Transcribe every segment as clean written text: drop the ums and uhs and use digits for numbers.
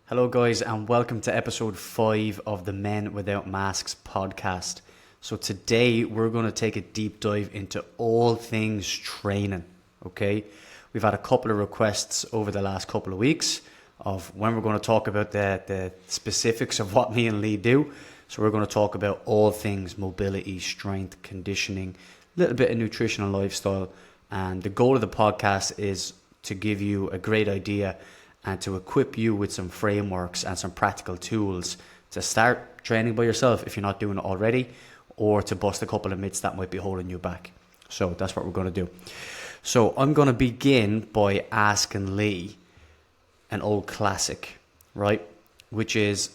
Hello, guys, and welcome to episode 5 of the Men Without Masks podcast. So, today we're going to take a deep dive into all things training. Okay, we've had a couple of requests over the last couple of weeks of when we're going to talk about the specifics of what me and Lee do. So, we're going to talk about all things mobility, strength, conditioning, a little bit of nutrition and lifestyle. And the goal of the podcast is to give you a great idea and to equip you with some frameworks and some practical tools to start training by yourself if you're not doing it already, or to bust a couple of myths that might be holding you back. So that's what we're going to do. So I'm going to begin by asking Lee an old classic, right? Which is,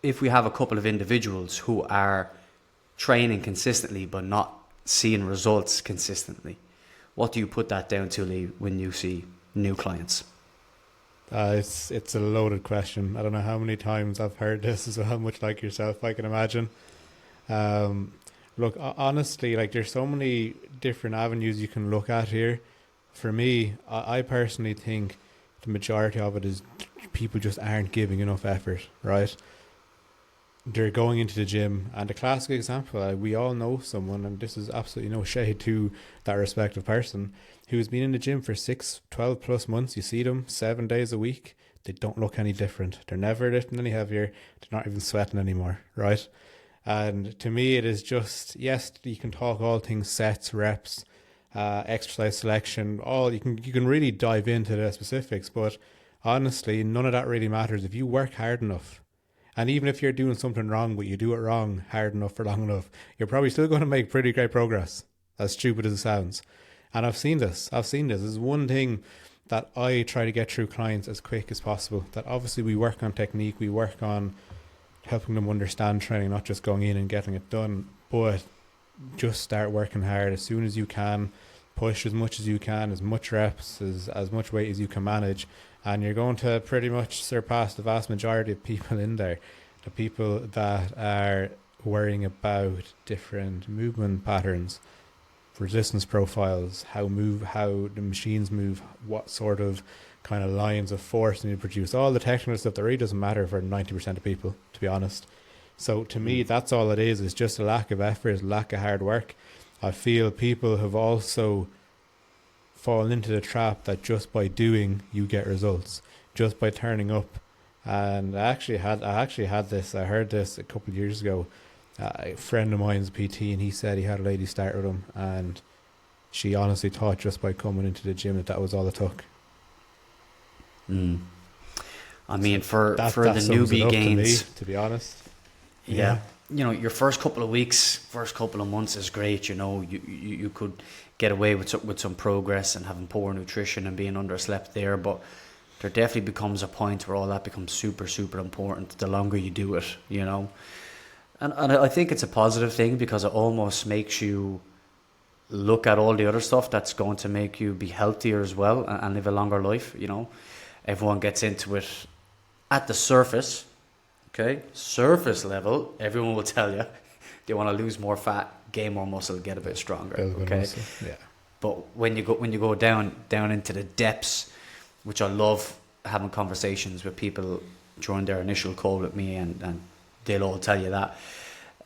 if we have a couple of individuals who are training consistently but not seeing results consistently, what do you put that down to, Lee, when you see new clients? It's a loaded question. I don't know how many times I've heard this as well, much like yourself, I can imagine. Look, honestly, like there's so many different avenues you can look at here. For me, I personally think the majority of it is people just aren't giving enough effort, right? They're going into the gym, and a classic example, we all know someone, and this is absolutely no shade to that respective person, who's been in the gym for 12 plus months. You see them 7 days a week. They don't look any different. They're never lifting any heavier. They're not even sweating anymore, right? And to me, it is just, yes, you can talk all things sets, reps, exercise selection, all you can really dive into the specifics, but honestly, none of that really matters if you work hard enough. And even if you're doing something wrong, but you do it wrong hard enough for long enough, you're probably still going to make pretty great progress, as stupid as it sounds. And I've seen this. This is one thing that I try to get through clients as quick as possible. That obviously we work on technique, we work on helping them understand training, not just going in and getting it done, but just start working hard as soon as you can, push as much as you can, as much reps, as much weight as you can manage, and you're going to pretty much surpass the vast majority of people in there. The people that are worrying about different movement patterns, resistance profiles, how the machines move, what sort of kind of lines of force need to produce, all the technical stuff that really doesn't matter for 90% of people, to be honest. So to me, that's all it is just a lack of effort, lack of hard work. I feel people have also fallen into the trap that just by doing you get results, just by turning up. And I heard this a couple of years ago. A friend of mine's a PT, and he said he had a lady start with him, and she honestly thought just by coming into the gym that was all it took. I mean, for the newbie gains, to be honest, yeah, you know, your first couple of weeks, first couple of months is great. You know, you could get away with some progress and having poor nutrition and being underslept there, but there definitely becomes a point where all that becomes super, super important the longer you do it, you know. And I think it's a positive thing because it almost makes you look at all the other stuff that's going to make you be healthier as well and live a longer life, you know. Everyone gets into it at the surface, okay? Surface level, everyone will tell you they want to lose more fat, gain more muscle, get a bit stronger, okay? Yeah. But when you go down into the depths, which I love having conversations with people during their initial call with me, and they'll all tell you that.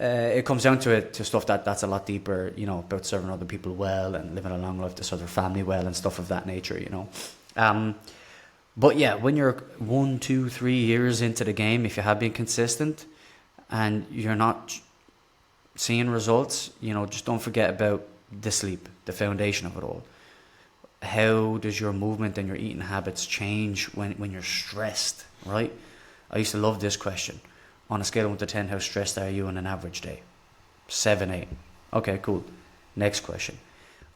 It comes down to stuff that's a lot deeper, you know, about serving other people well and living a long life to serve their family well and stuff of that nature, you know. But yeah, when you're 1, 2, 3 years into the game, if you have been consistent and you're not seeing results, you know, just don't forget about the sleep, the foundation of it all. How does your movement and your eating habits change when you're stressed, right? I used to love this question. On a scale of 1 to 10, how stressed are you on an average day? 7, 8. Okay, cool. Next question.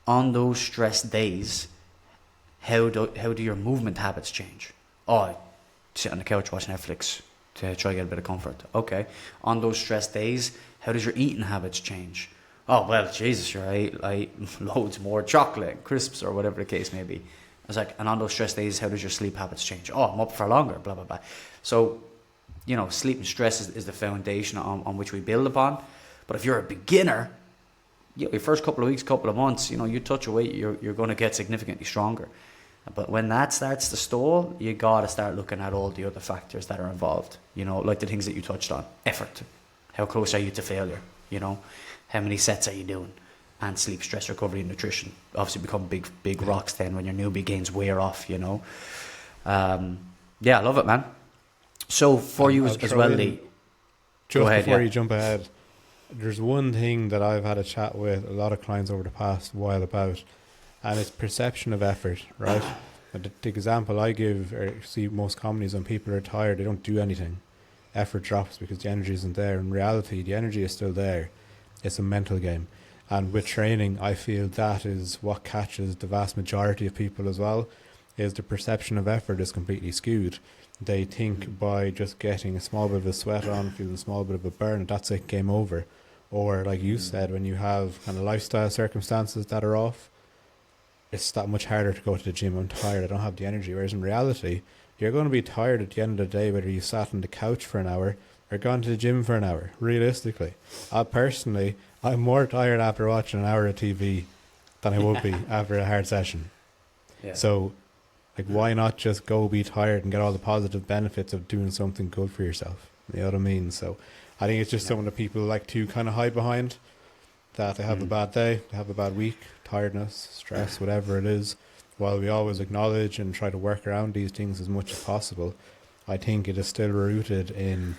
On those stress days, how do your movement habits change? Oh, I sit on the couch, watch Netflix to try to get a bit of comfort. Okay. On those stress days, how does your eating habits change? Oh, well, Jesus, I ate loads more chocolate, crisps, or whatever the case may be. I was like, and on those stress days, how does your sleep habits change? Oh, I'm up for longer, blah, blah, blah. So, you know, sleep and stress is the foundation on which we build upon. But if you're a beginner, your first couple of weeks, couple of months, you know, you touch a weight, you're going to get significantly stronger. But when that starts to stall, you got to start looking at all the other factors that are involved. You know, like the things that you touched on. Effort. How close are you to failure? You know, how many sets are you doing? And sleep, stress, recovery, and nutrition. Obviously become big rocks then when your newbie gains wear off, you know. Yeah, I love it, man. So for you as well, Lee. Just before you jump ahead, there's one thing that I've had a chat with a lot of clients over the past while about, and it's perception of effort, right? The example I give or see most commonly is when people are tired, they don't do anything. Effort drops because the energy isn't there. In reality, the energy is still there. It's a mental game. And with training, I feel that is what catches the vast majority of people as well, is the perception of effort is completely skewed. They think by just getting a small bit of a sweat on, feeling a small bit of a burn, that's it, game over. Or like you said, when you have kind of lifestyle circumstances that are off, it's that much harder to go to the gym. I'm tired, I don't have the energy. Whereas in reality, you're going to be tired at the end of the day, whether you sat on the couch for an hour or gone to the gym for an hour, realistically. I'm more tired after watching an hour of TV than I would be after a hard session. Yeah. So, like, why not just go be tired and get all the positive benefits of doing something good for yourself? You know what I mean? So, I think it's just something that people like to kind of hide behind, that they have a bad day, they have a bad week, tiredness, stress, whatever it is. While we always acknowledge and try to work around these things as much as possible, I think it is still rooted in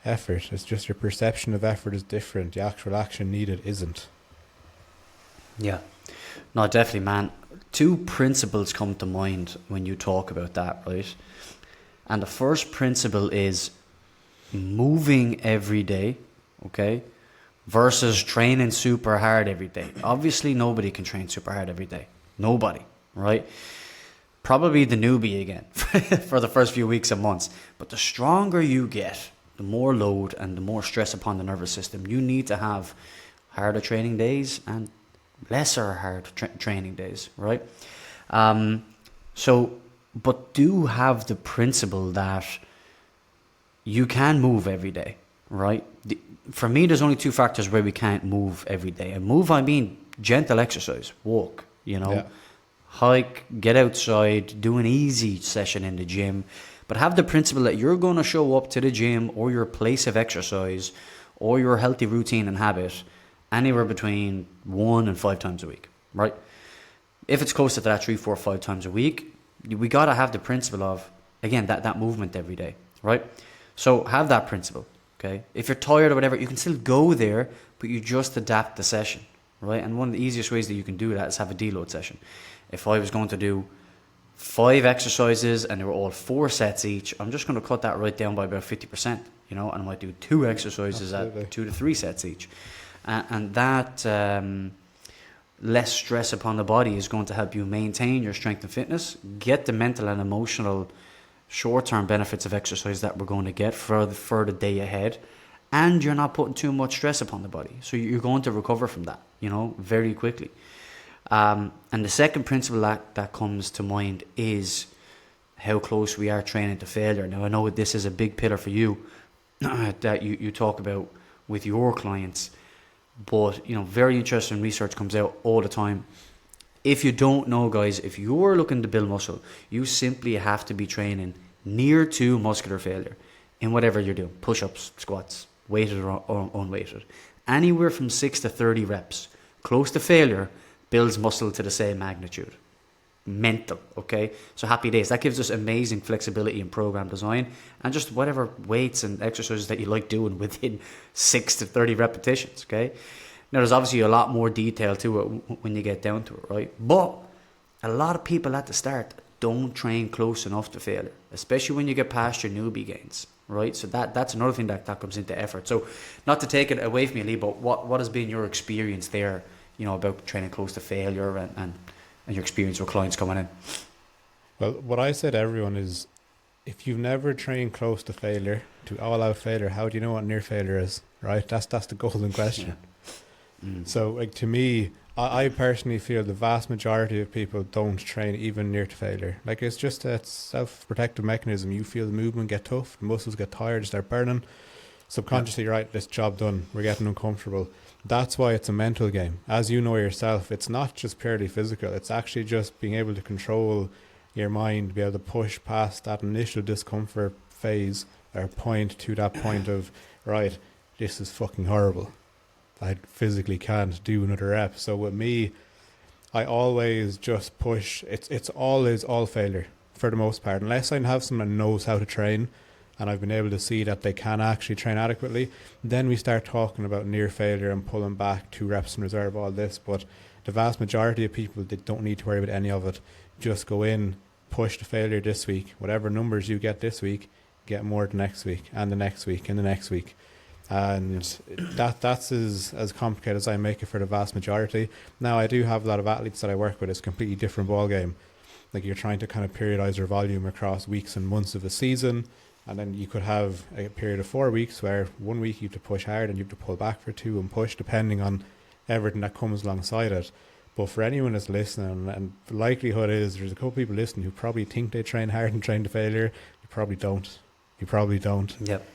effort. It's just your perception of effort is different. The actual action needed isn't. Yeah. No, definitely, man. Two principles come to mind when you talk about that, right? And the first principle is moving every day, okay, versus training super hard every day. Obviously, nobody can train super hard every day. Nobody, right? Probably the newbie again for the first few weeks and months. But the stronger you get, the more load and the more stress upon the nervous system. You need to have harder training days and lesser hard training days, right? But do have the principle that you can move every day, right? For me, there's only two factors where we can't move every day. And move, I mean gentle exercise, walk, hike, get outside, do an easy session in the gym. But have the principle that you're going to show up to the gym or your place of exercise or your healthy routine and habit anywhere between 1 and 5 times a week, right? If it's closer to that 3, 4, 5 times a week, we got to have the principle of, again, that movement every day, right? So have that principle, okay? If you're tired or whatever, you can still go there, but you just adapt the session, right? And one of the easiest ways that you can do that is have a deload session. If I was going to do 5 exercises and they were all 4 sets each, I'm just going to cut that right down by about 50%, and I might do 2 exercises at 2 to 3 sets each. And that less stress upon the body is going to help you maintain your strength and fitness, get the mental and emotional short-term benefits of exercise that we're going to get for the day ahead, and you're not putting too much stress upon the body. So you're going to recover from that, very quickly. And the second principle that comes to mind is how close we are training to failure. Now, I know this is a big pillar for you that you talk about with your clients, but very interesting research comes out all the time. If you don't know, guys, if you're looking to build muscle, you simply have to be training near to muscular failure in whatever you're doing. Push-ups, squats, weighted or unweighted. Anywhere from 6 to 30 reps. Close to failure builds muscle to the same magnitude. Mental, okay? So happy days. That gives us amazing flexibility in program design and just whatever weights and exercises that you like doing within 6 to 30 repetitions, okay? Now, there's obviously a lot more detail to it when you get down to it, right? But a lot of people at the start don't train close enough to failure, especially when you get past your newbie gains, right? So that's another thing that comes into effort. So not to take it away from you, Lee, but what has been your experience there, about training close to failure and your experience with clients coming in? Well, what I say to everyone is, if you've never trained close to failure, to all-out failure, how do you know what near failure is, right? That's the golden question. Yeah. So, to me, I personally feel the vast majority of people don't train even near to failure. It's just a self-protective mechanism. You feel the movement get tough, the muscles get tired, start burning. subconsciously, right, this job done, we're getting uncomfortable. That's why it's a mental game. As you know yourself, it's not just purely physical. It's actually just being able to control your mind, be able to push past that initial discomfort phase or point to that point of, right, this is fucking horrible. I physically can't do another rep. So with me, I always just push. It's always all failure for the most part. Unless I have someone that knows how to train and I've been able to see that they can actually train adequately, then we start talking about near failure and pulling back 2 reps in reserve, all this. But the vast majority of people, they don't need to worry about any of it. Just go in, push the failure this week. Whatever numbers you get this week, get more the next week and the next week and the next week. And that's as complicated as I make it for the vast majority. Now, I do have a lot of athletes that I work with. It's a completely different ball game. Like, you're trying to kind of periodize your volume across weeks and months of a season. And then you could have a period of 4 weeks where 1 week you have to push hard and you have to pull back for 2 and push, depending on everything that comes alongside it. But for anyone that's listening, and the likelihood is there's a couple of people listening who probably think they train hard and train to failure. You probably don't. Yep.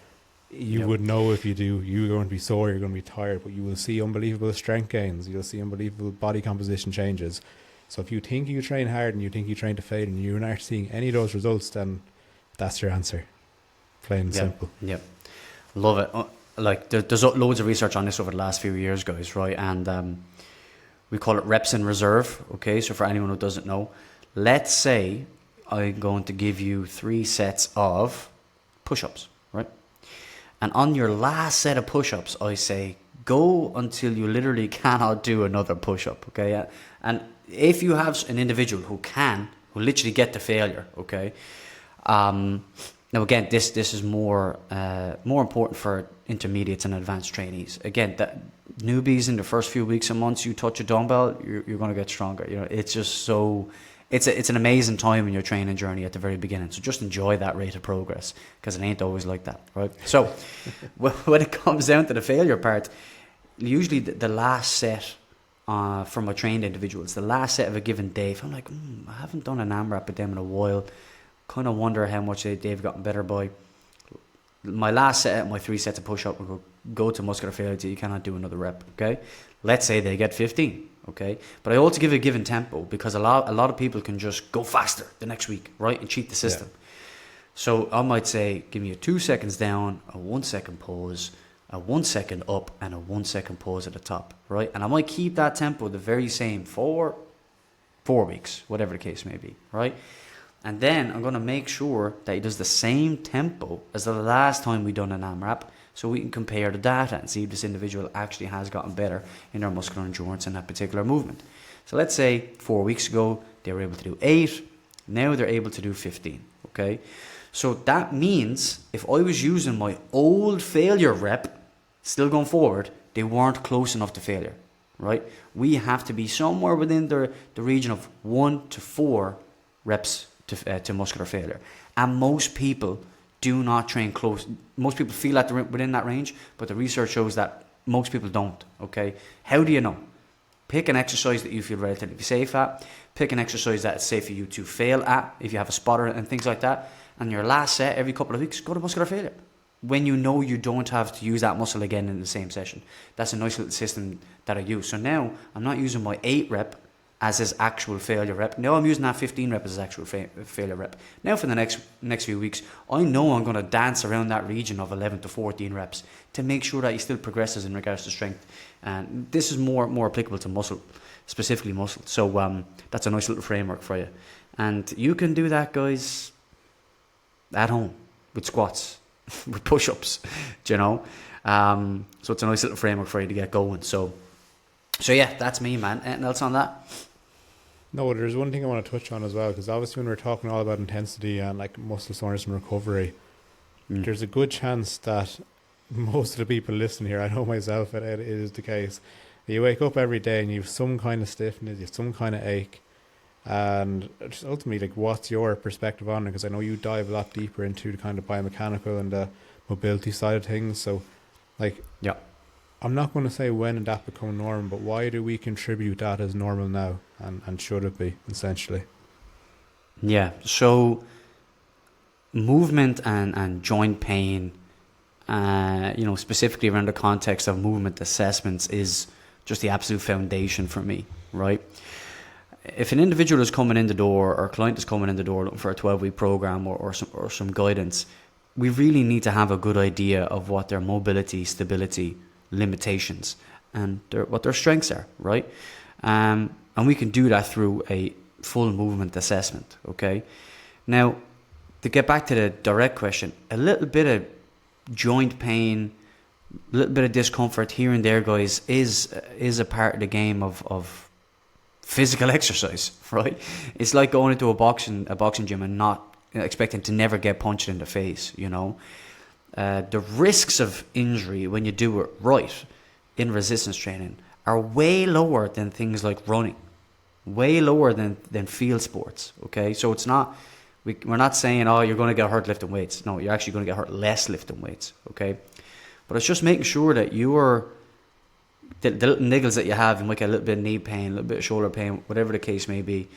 You would know if you do. You're going to be sore, you're going to be tired, but you will see unbelievable strength gains. You'll see unbelievable body composition changes. So if you think you train hard and you think you train to failure and you're not seeing any of those results, then that's your answer. Plain and simple. Yep. Love it. Like, there's loads of research on this over the last few years, guys, right? And we call it reps in reserve. Okay, so for anyone who doesn't know, let's say I'm going to give you 3 sets of push-ups, right? And on your last set of push-ups, I say, go until you literally cannot do another push-up, okay? And if you have an individual who literally get to failure, okay? Now, again, this is more important for intermediates and advanced trainees. Again, that newbies in the first few weeks and months, you touch a dumbbell, you're going to get stronger. You know, it's just so... It's an amazing time in your training journey at the very beginning. So just enjoy that rate of progress, because it ain't always like that, right? So when it comes down to the failure part, usually the last set for my trained individuals, the last set of a given day, if I'm like, I haven't done an AMRAP with them in a while, kind of wonder how much they've gotten better by. My last set, my 3 sets of push-up, will go to muscular failure till you cannot do another rep, okay? Let's say they get 15, okay? But I also give a given tempo, because a lot of people can just go faster the next week, right? And cheat the system. Yeah. So I might say, give me a 2 seconds down, a 1 second pause, a 1 second up, and a 1 second pause at the top, right? And I might keep that tempo the very same for 4 weeks, whatever the case may be, right? And then I'm going to make sure that he does the same tempo as the last time we done an AMRAP, so we can compare the data and see if this individual actually has gotten better in their muscular endurance in that particular movement. So let's say 4 weeks ago, they were able to do 8. Now they're able to do 15, okay? So that means if I was using my old failure rep, still going forward, they weren't close enough to failure, right? We have to be somewhere within the region of 1 to 4 reps to muscular failure. And most people do not train close. Most people feel that they're within that range, but the research shows that most people don't, okay? How do you know? Pick an exercise that you feel relatively safe at. Pick an exercise that is safe for you to fail at, if you have a spotter and things like that. And your last set, every couple of weeks, go to muscular failure, when you know you don't have to use that muscle again in the same session. That's a nice little system that I use. So now I'm not using my 8 rep as his actual failure rep. Now I'm using that 15 rep as his actual failure rep. Now for the next few weeks, I know I'm going to dance around that region of 11 to 14 reps to make sure that he still progresses in regards to strength. And this is more applicable to muscle, specifically muscle. So that's a nice little framework for you. And you can do that, guys, at home with squats, with push-ups, you know. So it's a nice little framework for you to get going. So yeah, that's me, man. Anything else on that? No, there's one thing I want to touch on as well, because obviously when we're talking all about intensity and like muscle soreness and recovery, there's a good chance that most of the people listening here, I know myself, it is the case. You wake up every day and you have some kind of stiffness, you have some kind of ache, and just ultimately, like, what's your perspective on it? Because I know you dive a lot deeper into the kind of biomechanical and the mobility side of things. So, like, yeah, I'm not going to say when did that become normal, but why do we contribute that as normal now, and should it be, essentially? Yeah, so movement and joint pain specifically around the context of movement assessments, is just the absolute foundation for me, right? If an individual is coming in the door, or a client is coming in the door looking for a 12-week program or some guidance, we really need to have a good idea of what their mobility, stability, limitations, and what their strengths are, right? And we can do that through a full movement assessment, okay? Now, to get back to the direct question, a little bit of joint pain, a little bit of discomfort here and there, guys, is a part of the game of physical exercise, right? It's like going into a boxing gym and not expecting to never get punched in the face, The risks of injury when you do it right in resistance training are way lower than things like running, way lower than field sports, okay? So it's not, we're not saying, oh, you're going to get hurt lifting weights. No, you're actually going to get hurt less lifting weights, okay? But it's just making sure that the little niggles that you have, you might get a little bit of knee pain, a little bit of shoulder pain, whatever the case may be,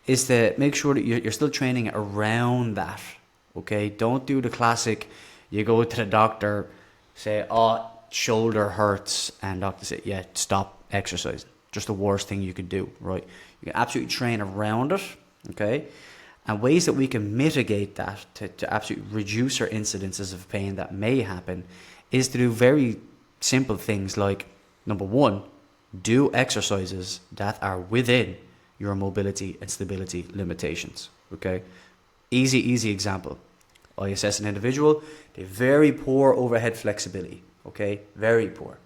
is to make sure that you're still training around that, okay? Don't do the classic, you go to the doctor, say, oh, shoulder hurts, and doctor say, yeah, stop exercising. Just the worst thing you could do, right? You can absolutely train around it, okay? And ways that we can mitigate that to absolutely reduce our incidences of pain that may happen is to do very simple things like, number one, do exercises that are within your mobility and stability limitations, okay? Easy example. I assess an individual, they have very poor overhead flexibility, okay? Very poor.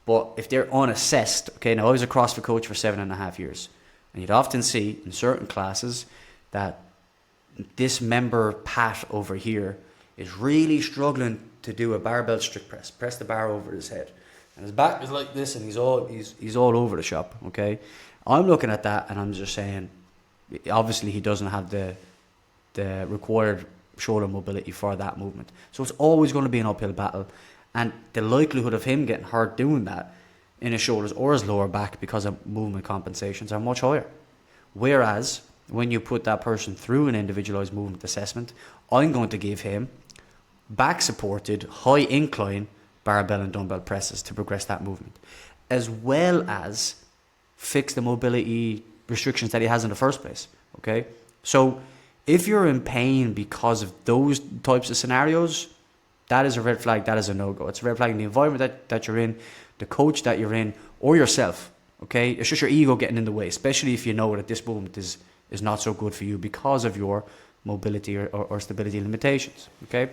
But if they're unassessed, okay, now I was a CrossFit coach for 7.5 years, and you'd often see in certain classes that this member Pat over here is really struggling to do a barbell strict press the bar over his head, and his back is like this, and he's all over the shop, okay? I'm looking at that and I'm just saying, obviously he doesn't have the required shoulder mobility for that movement, so it's always going to be an uphill battle, and the likelihood of him getting hurt doing that in his shoulders or his lower back because of movement compensations are much higher. Whereas when you put that person through an individualized movement assessment, I'm going to give him back supported high incline barbell and dumbbell presses to progress that movement, as well as fix the mobility restrictions that he has in the first place, okay? So if you're in pain because of those types of scenarios, that is a red flag, that is a no-go. It's a red flag in the environment that you're in, the coach that you're in, or yourself, okay? It's just your ego getting in the way, especially if you know that this movement is not so good for you because of your mobility or stability limitations, okay?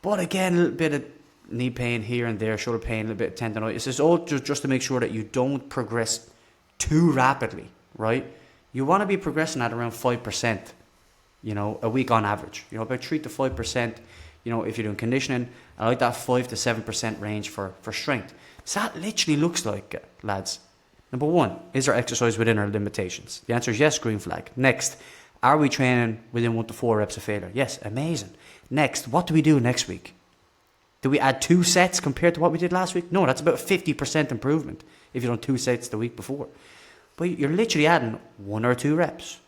But again, a little bit of knee pain here and there, shoulder pain, a little bit of tendonitis. It's all just to make sure that you don't progress too rapidly, right? You want to be progressing at around 5%, a week on average. About 3 to 5%, if you're doing conditioning. I like that 5 to 7% range for strength. So that literally looks like, lads, number one, is our exercise within our limitations? The answer is yes, green flag. Next, are we training within 1 to 4 reps of failure? Yes, amazing. Next, what do we do next week? Do we add 2 sets compared to what we did last week? No, that's about 50% improvement if you've done 2 sets the week before. But you're literally adding 1 or 2 reps,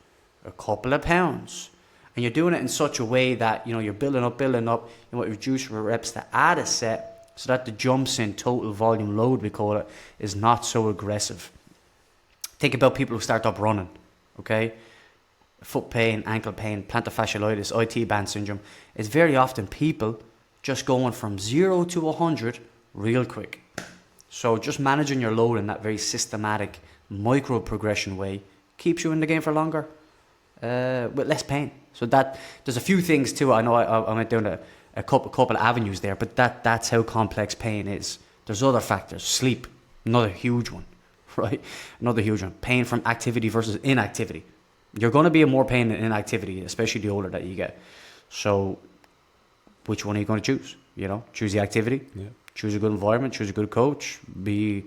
a couple of pounds, and you're doing it in such a way that you're building up. You want to reduce your reps to add a set so that the jumps in total volume load, we call it, is not so aggressive. Think about people who start up running, okay? Foot pain, ankle pain, plantar fasciitis, IT band syndrome. It's very often people just going from 0 to 100 real quick. So just managing your load in that very systematic micro progression way keeps you in the game for longer with less pain. So that there's a few things to it. I know I went down a couple of avenues there, but that's how complex pain is. There's other factors. Sleep, another huge one, right? Another huge one. Pain from activity versus inactivity. You're going to be in more pain in inactivity, especially the older that you get. So which one are you going to choose? Choose the activity. Yeah. Choose a good environment. Choose a good coach. Be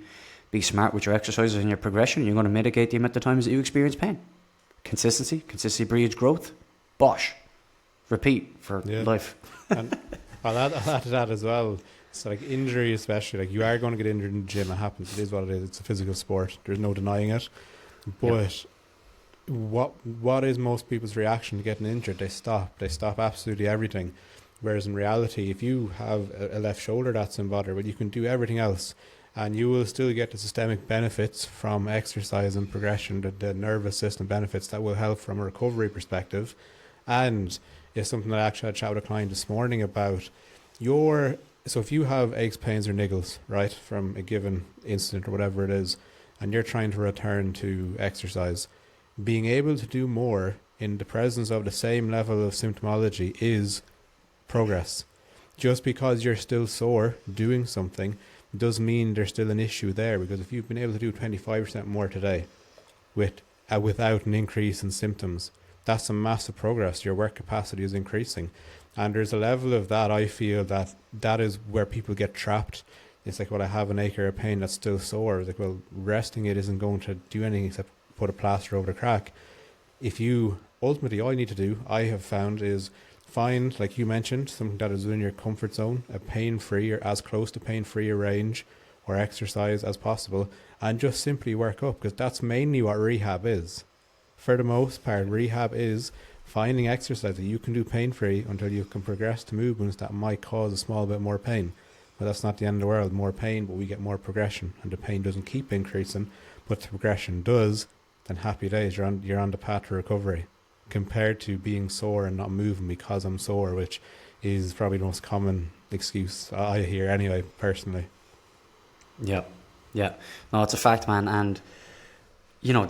smart with your exercises and your progression. You're going to mitigate the amount of times that you experience pain. Consistency breeds growth. Bosh. Repeat for life. And I'll add to that as well. So like injury especially, like you are going to get injured in the gym. It happens. It is what it is. It's a physical sport. There's no denying it. But what is most people's reaction to getting injured? They stop absolutely everything. Whereas in reality, if you have a left shoulder that's in bother, but you can do everything else, and you will still get the systemic benefits from exercise and progression, the nervous system benefits that will help from a recovery perspective. And it's something that I actually had a chat with a client this morning about. So if you have aches, pains, or niggles, right, from a given incident or whatever it is, and you're trying to return to exercise, being able to do more in the presence of the same level of symptomology is progress. Just because you're still sore doing something does mean there's still an issue there, because if you've been able to do 25% more today without an increase in symptoms, that's a massive progress. Your work capacity is increasing. And there's a level of that, I feel, that is where people get trapped. It's like, well, I have an ache or a pain that's still sore. It's like, well, resting it isn't going to do anything except put a plaster over the crack. Ultimately, all you need to do, I have found, is find, like you mentioned, something that is within your comfort zone, a pain-free or as close to pain-free a range or exercise as possible, and just simply work up, because that's mainly what rehab is. For the most part, rehab is finding exercise that you can do pain-free until you can progress to movements that might cause a small bit more pain. But that's not the end of the world. More pain, but we get more progression, and the pain doesn't keep increasing, but the progression does. Then happy days, you're on the path to recovery, compared to being sore and not moving because I'm sore, which is probably the most common excuse I hear anyway, personally. Yeah. No, it's a fact, man. And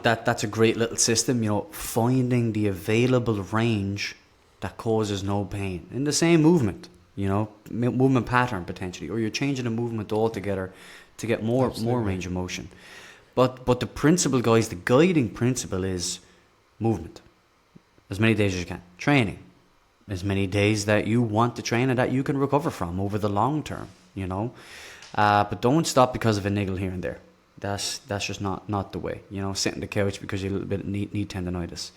that's a great little system, finding the available range that causes no pain in the same movement, movement pattern potentially, or you're changing the movement altogether to get more range of motion. But the principle, guys, the guiding principle is movement. As many days as you can. Training. As many days that you want to train and that you can recover from over the long term, But don't stop because of a niggle here and there. That's just not the way. Sit on the couch because you a little bit knee tendonitis.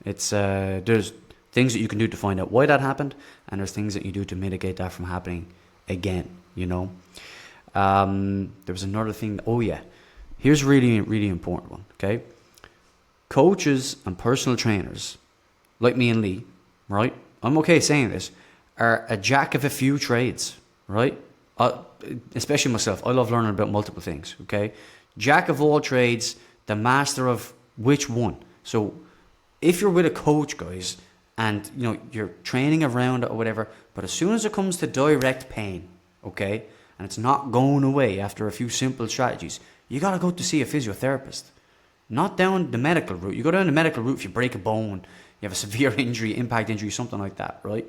It's there's things that you can do to find out why that happened, and there's things that you do to mitigate that from happening again. There was another thing. Oh yeah, here's a really, really important one. Okay, coaches and personal trainers like me and Lee, right? I'm okay saying this, are a jack of a few trades, right? Especially myself, I love learning about multiple things, okay? Jack of all trades, the master of which one. So if you're with a coach, guys, and you're training around it or whatever, but as soon as it comes to direct pain, okay, and it's not going away after a few simple strategies, you got to go to see a physiotherapist. Not down the medical route. You go down the medical route if you break a bone, you have a severe injury, impact injury, something like that, right?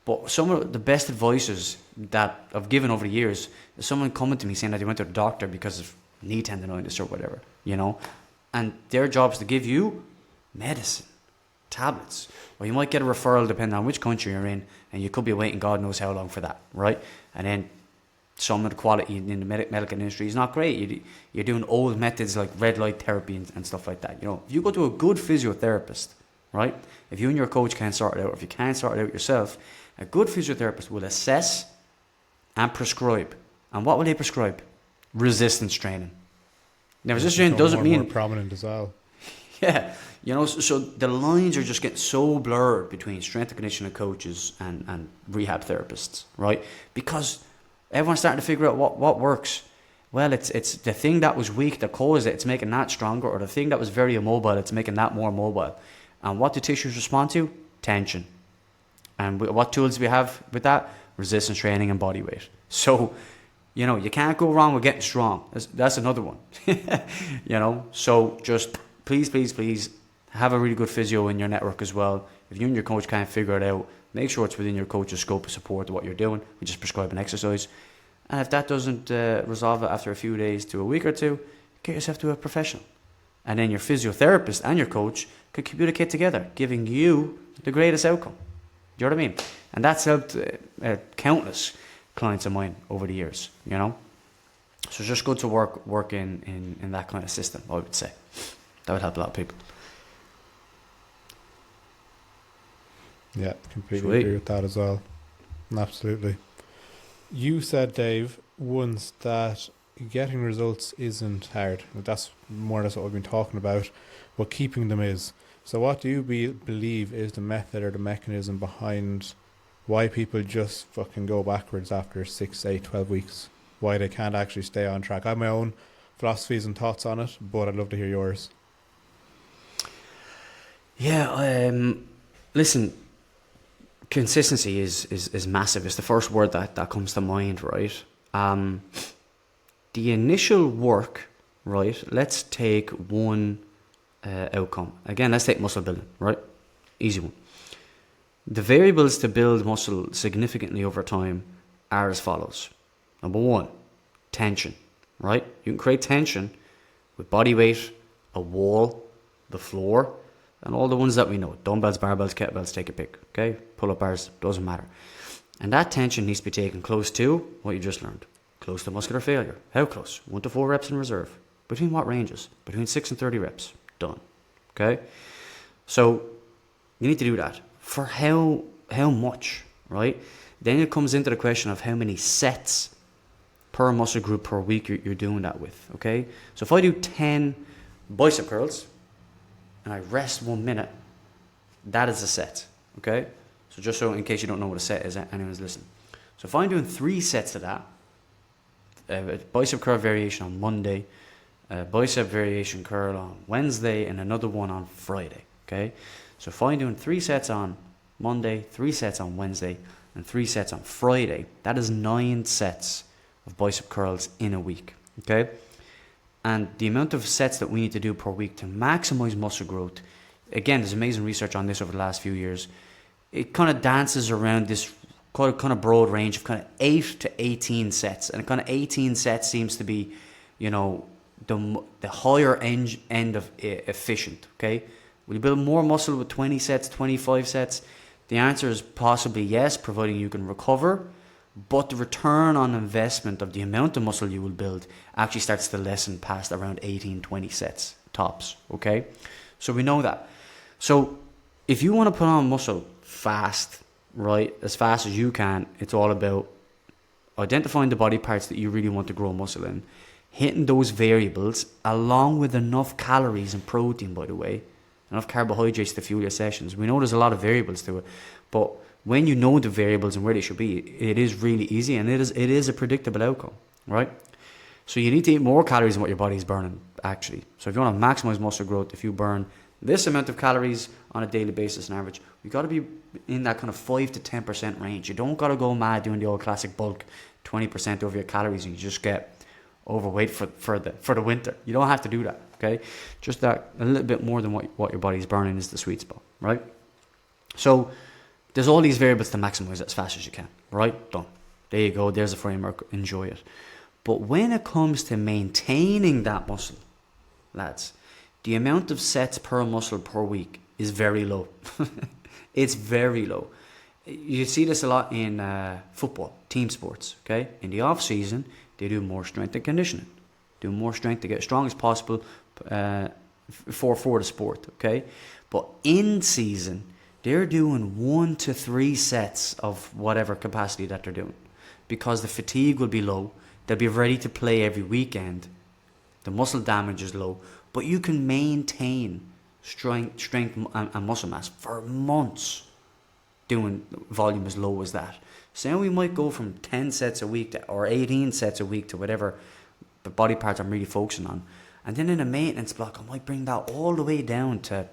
But some of the best advices that I've given over the years is someone coming to me saying that they went to the doctor because of knee tendonitis or whatever, and their job is to give you medicine, tablets, or you might get a referral depending on which country you're in, and you could be waiting God knows how long for that, right? And then some of the quality in the medical industry is not great. You're doing old methods like red light therapy and stuff like that. If you go to a good physiotherapist, right? If you and your coach can't sort it out, or if you can't sort it out yourself, a good physiotherapist will assess and prescribe. And what will they prescribe? Resistance training. Now, resistance training doesn't mean more prominent as well. Yeah, so the lines are just getting so blurred between strength and conditioning coaches and rehab therapists, right? Because everyone's starting to figure out what works. Well, it's the thing that was weak that caused it, it's making that stronger, or the thing that was very immobile, it's making that more mobile. And what do tissues respond to? Tension. And what tools do we have with that? Resistance training and body weight. So, you can't go wrong with getting strong. That's another one. So just please have a really good physio in your network as well. If you and your coach can't figure it out, make sure it's within your coach's scope of support to what you're doing, which is prescribing exercise. And if that doesn't resolve it after a few days to a week or two, get yourself to a professional. And then your physiotherapist and your coach can communicate together, giving you the greatest outcome. Do you know what I mean? And that's helped countless clients of mine over the years, So it's just good to work in that kind of system, I would say. That would help a lot of people. Yeah, completely agree with that as well. Absolutely. You said, Dave, once that getting results isn't hard. That's more or less what we've been talking about, but keeping them is. So what do you believe is the method or the mechanism behind why people just fucking go backwards after 6, 8, 12 weeks. Why they can't actually stay on track. I have my own philosophies and thoughts on it, but I'd love to hear yours. Yeah, listen, consistency is massive. It's the first word that comes to mind, right? The initial work, right? Let's take one outcome. Again, let's take muscle building, right? Easy one. The variables to build muscle significantly over time are as follows. Number one, tension, right? You can create tension with body weight, a wall, the floor, and all the ones that we know. Dumbbells, barbells, kettlebells, take a pick, okay? Pull-up bars, doesn't matter. And that tension needs to be taken close to what you just learned. Close to muscular failure. How close? 1 to 4 reps in reserve. Between what ranges? Between 6 and 30 reps. Done. Okay? So, you need to do that. For how much, right? Then it comes into the question of how many sets per muscle group per week you're doing that with, okay? So if I do 10 bicep curls and I rest 1 minute, that is a set, okay? So just so in case you don't know what a set is, anyone's listening. So if I'm doing 3 sets of that, a bicep curl variation on Monday, a bicep variation curl on Wednesday, and another one on Friday, okay? So if I'm doing 3 sets on Monday, 3 sets on Wednesday, and 3 sets on Friday, that is 9 sets of bicep curls in a week, okay? And the amount of sets that we need to do per week to maximize muscle growth, again, there's amazing research on this over the last few years. It kind of dances around this kind of broad range of kind of 8 to 18 sets. And kind of 18 sets seems to be, you know, the higher end of efficient, okay? Will you build more muscle with 20 sets, 25 sets? The answer is possibly yes, providing you can recover. But the return on investment of the amount of muscle you will build actually starts to lessen past around 18, 20 sets tops, okay? So we know that. So if you want to put on muscle fast, right, as fast as you can, it's all about identifying the body parts that you really want to grow muscle in, hitting those variables along with enough calories and protein, by the way, enough carbohydrates to fuel your sessions. We know there's a lot of variables to it, but when you know the variables and where they should be, it is really easy, and it is a predictable outcome, right? So you need to eat more calories than what your body's burning, actually. So if you want to maximize muscle growth, if you burn this amount of calories on a daily basis on average, you got to be in that kind of 5 to 10% range. You don't got to go mad doing the old classic bulk 20% over your calories and you just get overweight for the winter. You don't have to do that, okay? Just that a little bit more than what your body's burning is the sweet spot, right? So there's all these variables to maximize it as fast as you can, right? Done. There you go. There's a framework. Enjoy it. But when it comes to maintaining that muscle, lads, the amount of sets per muscle per week is very low. It's very low. You see this a lot in football, team sports, okay? In the off season, they do more strength and conditioning, do more strength to get as strong as possible for the sport, okay? But in season, they're doing 1 to 3 sets of whatever capacity that they're doing because the fatigue will be low. They'll be ready to play every weekend. The muscle damage is low, but you can maintain strength and muscle mass for months doing volume as low as that. So now we might go from 10 sets a week or 18 sets a week to whatever the body parts I'm really focusing on. And then in a maintenance block, I might bring that all the way down to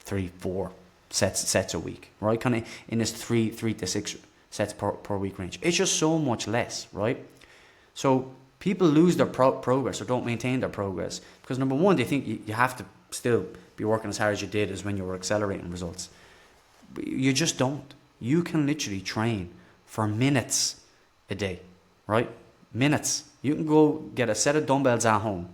3-4 sets a week, right? Kind of in this 3 to 6 sets per week range. It's just so much less, right? So people lose their progress or don't maintain their progress because number one, they think you have to still be working as hard as you did as when you were accelerating results. But you just don't. You can literally train for minutes a day, right? Minutes. You can go get a set of dumbbells at home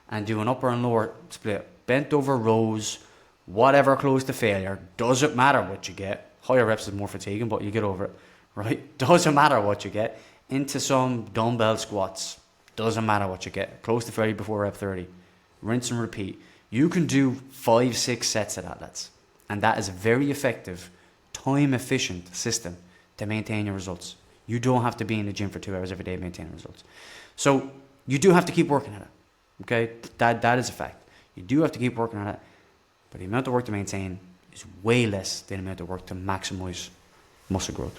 and do an upper and lower split, bent over rows, whatever close to failure. Doesn't matter what you get. Higher reps is more fatiguing, but you get over it, right? Doesn't matter what you get. Into some dumbbell squats. Doesn't matter what you get. Close to failure before rep 30. Rinse and repeat. You can do 5-6 sets of that, lads. And that is a very effective, time-efficient system to maintain your results. You don't have to be in the gym for 2 hours every day to maintain results. So you do have to keep working at it. Okay? That is a fact. You do have to keep working at it. But the amount of work to maintain is way less than the amount of work to maximize muscle growth.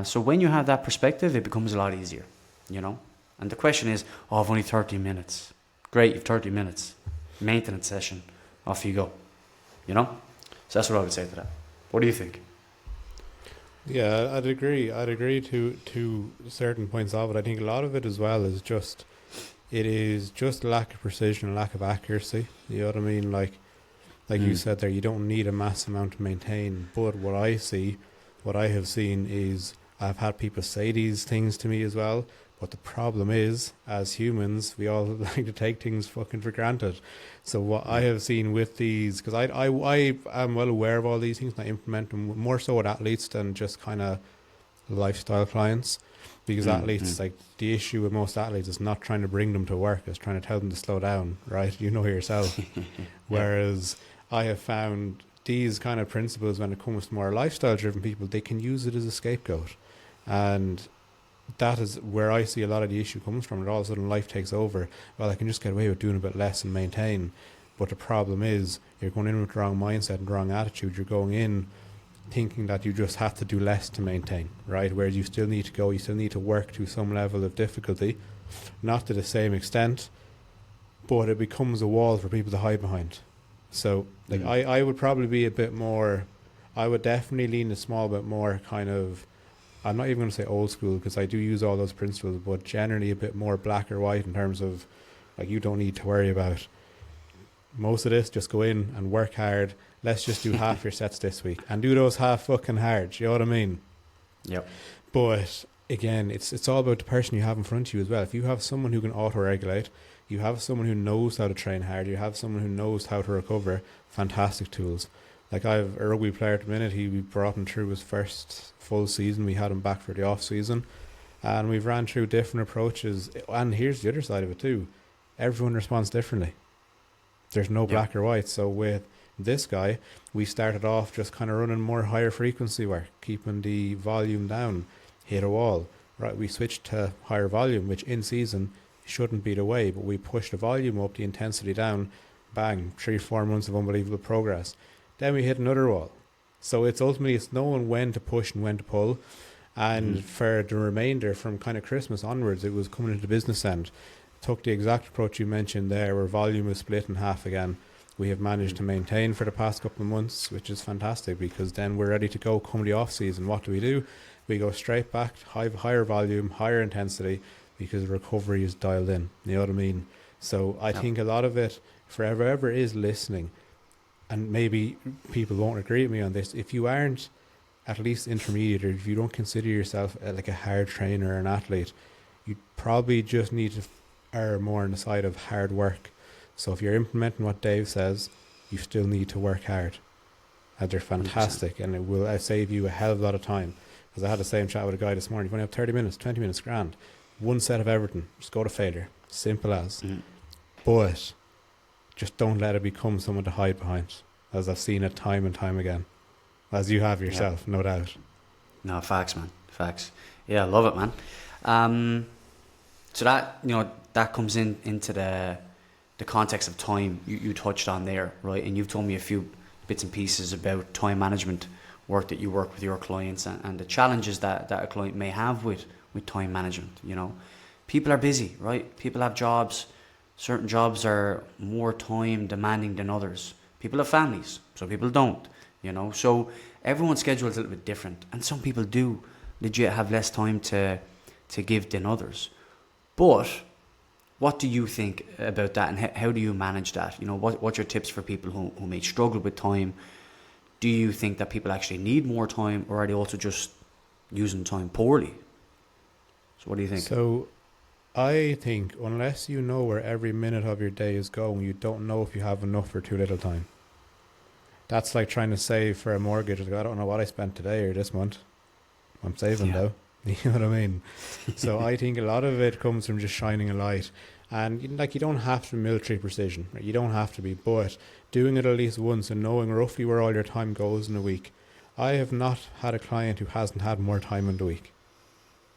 So when you have that perspective, it becomes a lot easier, you know. And the question is, oh, I've only 30 minutes. Great, you've 30 minutes. Maintenance session, off you go, you know. So that's what I would say to that. What do you think? Yeah, I'd agree. I'd agree to certain points of it. I think a lot of it as well is just, it is just lack of precision, lack of accuracy. You know what I mean? Like you said there, you don't need a mass amount to maintain. But what I have seen is, I've had people say these things to me as well. But the problem is, as humans, we all like to take things fucking for granted. So what I have seen with these, because I am well aware of all these things, and I implement them more so with athletes than just kind of lifestyle clients. Because athletes, like, the issue with most athletes is not trying to bring them to work, it's trying to tell them to slow down, right? You know yourself. Whereas I have found these kind of principles, when it comes to more lifestyle driven people, they can use it as a scapegoat. And that is where I see a lot of the issue comes from. And all of a sudden life takes over. Well, I can just get away with doing a bit less and maintain. But the problem is, you're going in with the wrong mindset and the wrong attitude. You're going in thinking that you just have to do less to maintain, right? Whereas you still need to go, you still need to work to some level of difficulty, not to the same extent, but it becomes a wall for people to hide behind. So, like, I would probably be a bit more, I would definitely lean a small bit more kind of, I'm not even going to say old school, because I do use all those principles, but generally a bit more black or white in terms of, like, you don't need to worry about most of this. Just go in and work hard. Let's just do half your sets this week and do those half fucking hard. You know what I mean? Yep. But again, it's all about the person you have in front of you as well. If you have someone who can auto-regulate, you have someone who knows how to train hard, you have someone who knows how to recover, fantastic tools. Like, I have a rugby player at the minute, we brought him through his first full season. We had him back for the off season, and we've ran through different approaches. And here's the other side of it too. Everyone responds differently. There's no black or white. So with this guy, we started off just kind of running more higher frequency work, keeping the volume down, hit a wall. Right, we switched to higher volume, which in season shouldn't be the way, but we pushed the volume up, the intensity down, bang, 3-4 months of unbelievable progress. Then we hit another wall. So it's knowing when to push and when to pull. And for the remainder, from kind of Christmas onwards, it was coming into the business end. Took the exact approach you mentioned there, where volume is split in half again. We have managed to maintain for the past couple of months, which is fantastic, because then we're ready to go come the off season. What do? We go straight back, higher volume, higher intensity, because recovery is dialed in. You know what I mean? So I think a lot of it, for whoever is listening, and maybe people won't agree with me on this, if you aren't at least intermediate, or if you don't consider yourself like a hard trainer or an athlete, you probably just need to err more on the side of hard work. So if you're implementing what Dave says, you still need to work hard. And they're fantastic, 100%. And it will save you a hell of a lot of time. Because I had the same chat with a guy this morning. You only have 30 minutes, 20 minutes, grand. One set of everything, just go to failure. Simple as. But just don't let it become someone to hide behind, as I've seen it time and time again, as you have yourself, no doubt. No, facts, man, facts. Yeah, I love it, man. So that, you know, that comes into the context of time you touched on there, right? And you've told me a few bits and pieces about time management work that you work with your clients, and the challenges that a client may have with time management. You know, people are busy, right? People have jobs. Certain jobs are more time demanding than others. People have families, some people don't, you know. So everyone's schedule is a little bit different, and some people do legit have less time to give than others. But what do you think about that, and how do you manage that? You know, what's your tips for people who may struggle with time? Do you think that people actually need more time, or are they also just using time poorly? So what do you think? So I think unless you know where every minute of your day is going, you don't know if you have enough or too little time. That's like trying to save for a mortgage. Like, I don't know what I spent today or this month. I'm saving though. You know what I mean? So I think a lot of it comes from just shining a light. And like, you don't have to military precision. Right? You don't have to be, but doing it at least once and knowing roughly where all your time goes in a week. I have not had a client who hasn't had more time in the week.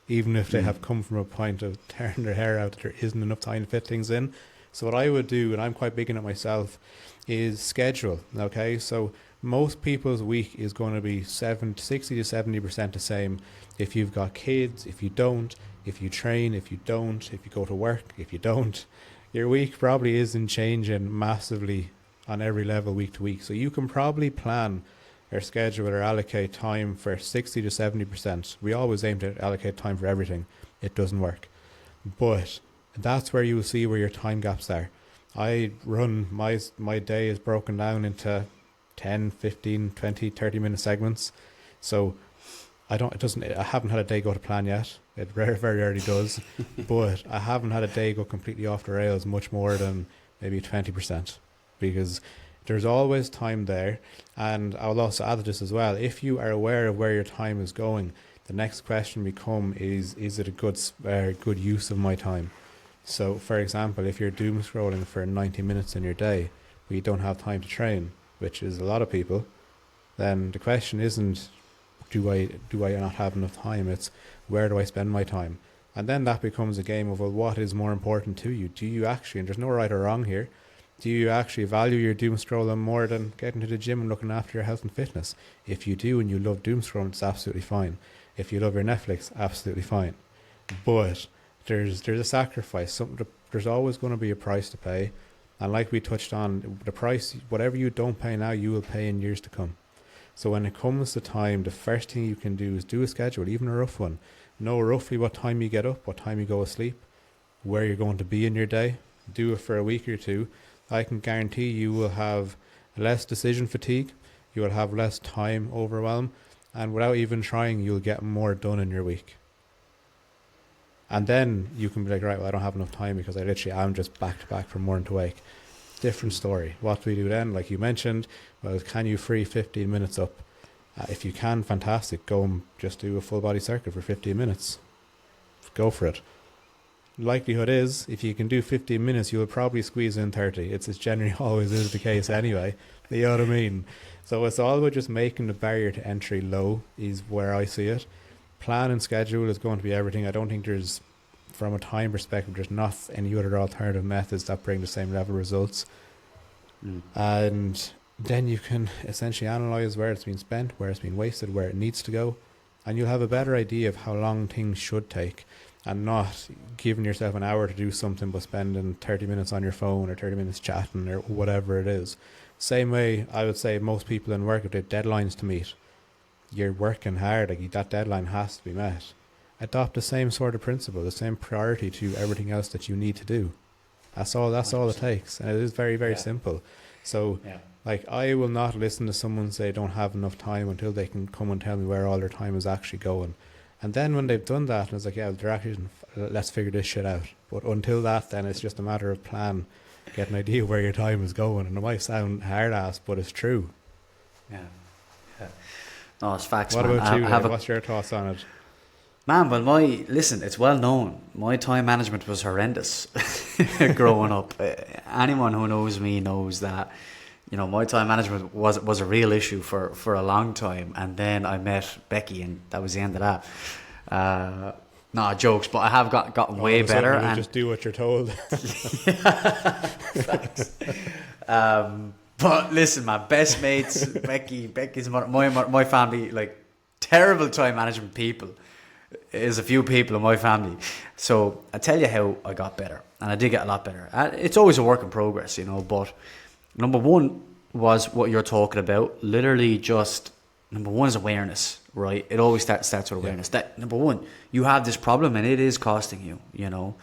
Even if they have come from a point of tearing their hair out, that there isn't enough time to fit things in. So what I would do, and I'm quite big in it myself, is schedule. Okay, so Most people's week is going to be 60 to 70% the same. If you've got kids, if you don't, if you train, if you don't, if you go to work, if you don't, your week probably isn't changing massively on every level week to week. So you can probably plan or schedule or allocate time for 60 to 70%. We always aim to allocate time for everything. It doesn't work. But that's where you will see where your time gaps are. I run, my day is broken down into 10, 15, 20, 30-minute segments. So I haven't had a day go to plan yet. It very, very rarely does. But I haven't had a day go completely off the rails much more than maybe 20%, because there's always time there. And I'll also add this as well. If you are aware of where your time is going, the next question is it a good use of my time? So, for example, if you're doom scrolling for 90 minutes in your day, but you don't have time to train, which is a lot of people, then the question isn't, do I not have enough time? It's, where do I spend my time? And then that becomes a game of, well, what is more important to you? Do you actually, and there's no right or wrong here, do you actually value your doom scrolling more than getting to the gym and looking after your health and fitness? If you do and you love doom scrolling, it's absolutely fine. If you love your Netflix, absolutely fine. But there's a sacrifice. There's always going to be a price to pay. And like we touched on, the price, whatever you don't pay now, you will pay in years to come. So when it comes to time, the first thing you can do is do a schedule, even a rough one. Know roughly what time you get up, what time you go to sleep, where you're going to be in your day. Do it for a week or two. I can guarantee you will have less decision fatigue. You will have less time overwhelm. And without even trying, you'll get more done in your week. And then you can be like, right, well, I don't have enough time because I literally am just back to back from morning to wake. Different story. What do we do then? Like you mentioned, well, can you free 15 minutes up? If you can, fantastic. Go and just do a full body circuit for 15 minutes. Go for it. Likelihood is, if you can do 15 minutes, you'll probably squeeze in 30. It's generally always is the case anyway. You know what I mean? So it's all about just making the barrier to entry low is where I see it. Plan and schedule is going to be everything. I don't think there's, from a time perspective, there's not any other alternative methods that bring the same level of results. And then you can essentially analyze where it's been spent, where it's been wasted, where it needs to go, and you'll have a better idea of how long things should take, and not giving yourself an hour to do something but spending 30 minutes on your phone or 30 minutes chatting or whatever it is. Same way I would say most people in work, if they have deadlines to meet, you're working hard, like that deadline has to be met. Adopt the same sort of principle, the same priority to everything else that you need to do. That's all it takes. And it is very, very simple. So like, I will not listen to someone say don't have enough time until they can come and tell me where all their time is actually going. And then when they've done that, and it's like, yeah, they're actually, let's figure this shit out. But until that, then it's just a matter of plan, get an idea where your time is going. And it might sound hard ass, but it's true. Yeah. No, it's facts, What man. about you? What's your thoughts on it? Man, well, listen, it's well known. My time management was horrendous growing up. Anyone who knows me knows that, you know, my time management was a real issue for a long time. And then I met Becky, and that was the end of that. No, jokes, but I have gotten way better. And just do what you're told. Facts. But listen, my best mates, Becky's my family, like terrible time management people. Is a few people in my family. So I tell you how I got better, and I did get a lot better. It's always a work in progress, you know, but number one was what you're talking about. Literally just, number one is awareness, right? It always starts with awareness. That number one, you have this problem and it is costing you, you know.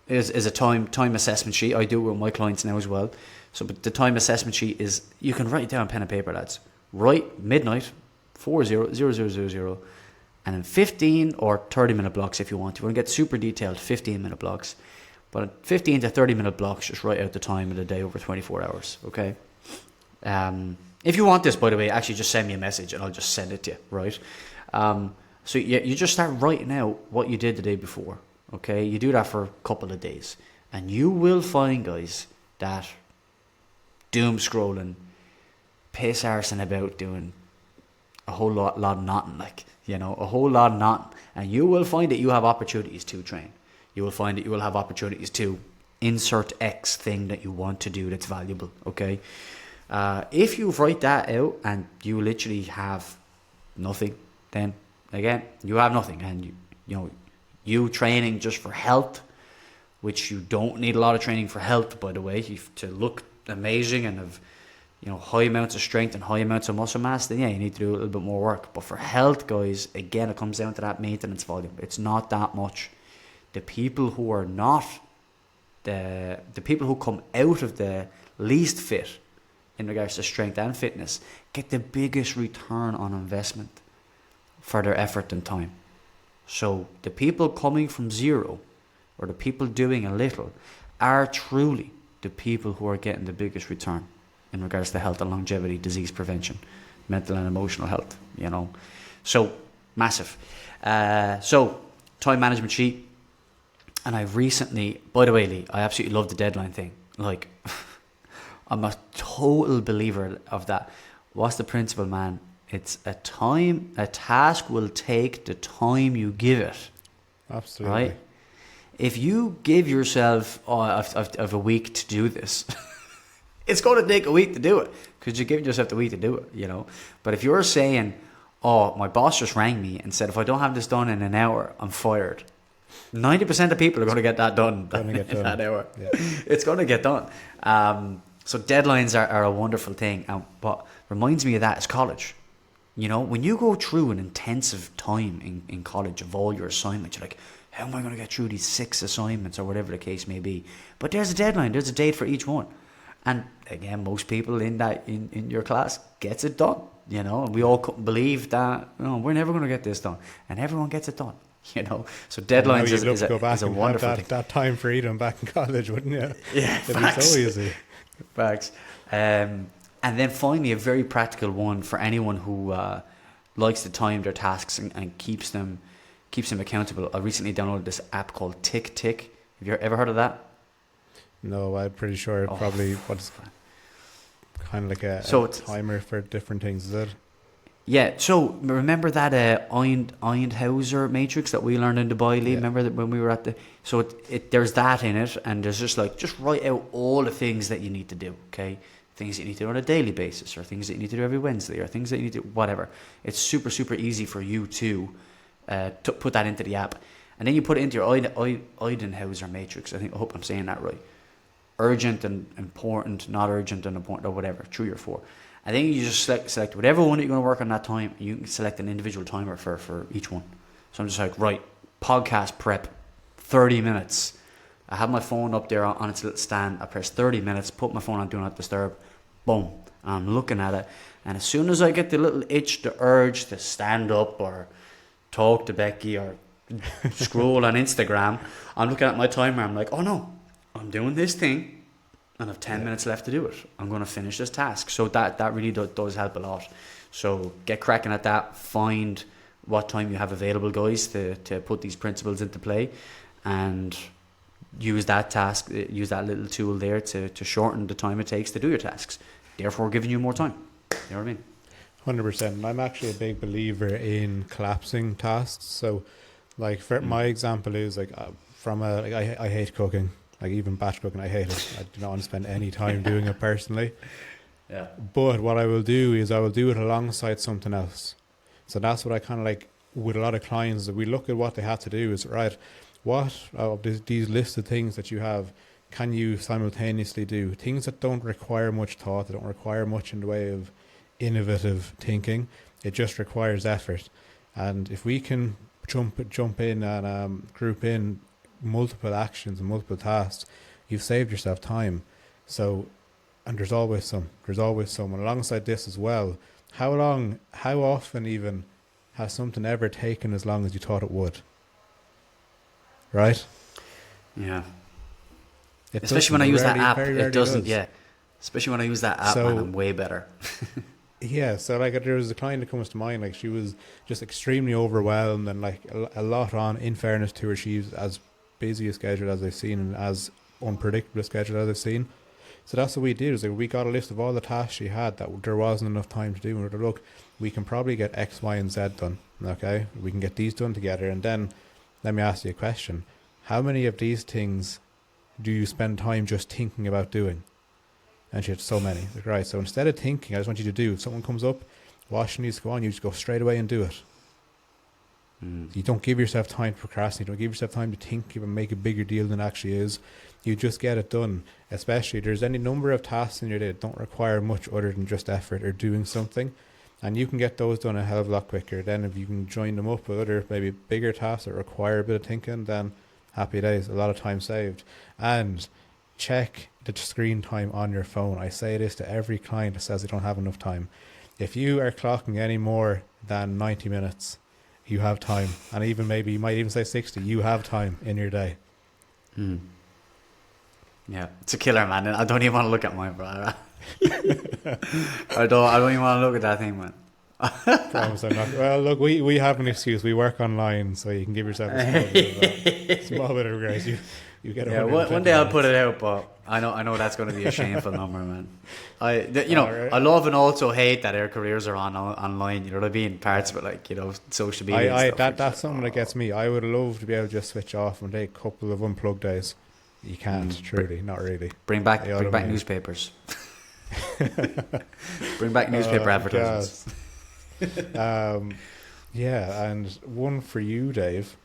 Is a time assessment sheet. I do it with my clients now as well. So but the time assessment sheet is, you can write it down pen and paper, lads. Write midnight 400000, and in 15 or 30 minute blocks if you want to. We're going to get super detailed 15 minute blocks, but 15 to 30 minute blocks, just write out the time of the day over 24 hours. Okay. If you want this, by the way, actually just send me a message and I'll just send it to you, right? So you just start writing out what you did the day before. Okay, you do that for a couple of days, and you will find, guys, that doom scrolling, piss arsing about doing a whole lot of nothing, like, you know, a whole lot of nothing, and you will find that you have opportunities to train. You will find that you will have opportunities to insert X thing that you want to do that's valuable. Okay, If you write that out and you literally have nothing, then again, you have nothing. And you training just for health, which you don't need a lot of training for health, by the way, to look amazing and have high amounts of strength and high amounts of muscle mass, then yeah, you need to do a little bit more work. But for health, guys, again, it comes down to that maintenance volume. It's not that much. The people who are not the people who come out of the least fit in regards to strength and fitness get the biggest return on investment for their effort and time. So the people coming from zero, or the people doing a little, are truly the people who are getting the biggest return in regards to health and longevity, disease prevention, mental and emotional health, So, massive. So, time management sheet. And I've recently, by the way, Lee, I absolutely love the deadline thing. Like, I'm a total believer of that. What's the principle, man? It's a task will take the time you give it. Absolutely. Right? If you give yourself, I've a week to do this, it's going to take a week to do it because you're giving yourself the week to do it, But if you're saying, my boss just rang me and said, if I don't have this done in an hour, I'm fired. 90% of people are going to get that done in that hour. Yeah. It's going to get done. So deadlines are a wonderful thing. And what reminds me of that is college. When you go through an intensive time in college of all your assignments, you're like, how am I going to get through these 6 assignments or whatever the case may be? But there's a deadline. There's a date for each one. And again, most people in your class gets it done, and we all believe that, we're never going to get this done. And everyone gets it done, So deadlines is a wonderful thing. That time freedom back in college, wouldn't you? Yeah, it'd be so easy. Facts. And then finally, a very practical one for anyone who likes to time their tasks and keeps them accountable. I recently downloaded this app called Tick Tick. Have you ever heard of that? No, I'm pretty sure probably what's kind of like a timer for different things, is it? Yeah, so remember that Eindhauser matrix that we learned in Dubai, Lee? Yeah. Remember that when we were at so there's that in it, and there's just write out all the things that you need to do, okay? Things that you need to do on a daily basis, or things that you need to do every Wednesday, or things that you need to do, whatever. It's super, super easy for you to put that into the app. And then you put it into your Eindhauser matrix. I hope I'm saying that right. Urgent and important, not urgent and important, or whatever, 3 or 4. And then you just select whatever one that you're going to work on that time. You can select an individual timer for each one. So I'm just like, right, podcast prep, 30 minutes. I have my phone up there on its little stand. I press 30 minutes, put my phone on Do Not Disturb. Boom. And I'm looking at it. And as soon as I get the little itch, the urge to stand up or talk to Becky or scroll on Instagram, I'm looking at my timer. I'm like, oh no, I'm doing this thing and I have 10 minutes left to do it. I'm going to finish this task. So that really does help a lot. So get cracking at that. Find what time you have available, guys, to put these principles into play, and use that little tool there to shorten the time it takes to do your tasks, therefore giving you more time. You know what I mean? 100%. I'm actually a big believer in collapsing tasks. So like for my example is like I hate cooking. Like even batch cooking, I hate it. I do not want to spend any time doing it personally. Yeah. But what I will do is I will do it alongside something else. So that's what I kind of like with a lot of clients, that we look at what they have to do is, right, what of these lists of things that you have can you simultaneously do? Things that don't require much thought, that don't require much in the way of innovative thinking. It just requires effort. And if we can jump in and group in multiple actions and multiple tasks, you've saved yourself time. So, and there's always some. And alongside this as well, how often even has something ever taken as long as you thought it would? Right? Yeah. Especially when I use that app, it doesn't. Yeah. Especially when I use that app, man, I'm way better. Yeah, so like there was a client that comes to mind, like she was just extremely overwhelmed and like a lot on. In fairness to her, she's as busy a schedule as I've seen and as unpredictable a schedule as I've seen. So that's what we did, is like we got a list of all the tasks she had that there wasn't enough time to do. And we were like, look, we can probably get X, Y, and Z done. Okay, we can get these done together. And then let me ask you a question: how many of these things do you spend time just thinking about doing? And she had so many. Like, right, so instead of thinking, I just want you to do, if someone comes up, washing needs to go on, you just go straight away and do it. You don't give yourself time to procrastinate. You don't give yourself time to think and make a bigger deal than it actually is. You just get it done. Especially, there's any number of tasks in your day that don't require much other than just effort or doing something. And you can get those done a hell of a lot quicker. Then if you can join them up with other maybe bigger tasks that require a bit of thinking, then happy days, a lot of time saved. And check the screen time on your phone. I say this to every client that says they don't have enough time. If you are clocking any more than 90 minutes, you have time. And even maybe you might even say 60, you have time in your day. Yeah, it's a killer, man. I don't even want to look at mine, bro. I don't even want to look at that thing, man. Promise I'm not. Well, look, we have an excuse. We work online, so you can give yourself a small bit of grace. You get. Yeah, one day I'll put it out, but I know that's going to be a shameful number, man. I love and also hate that our careers are online. You know what I mean? Parts of it, like, you know, social media. And stuff, that's something that gets me. I would love to be able to just switch off and take a couple of unplugged days. You can't, truly, not really. Bring back newspapers. Bring back newspaper advertisements. Yeah, and one for you, Dave.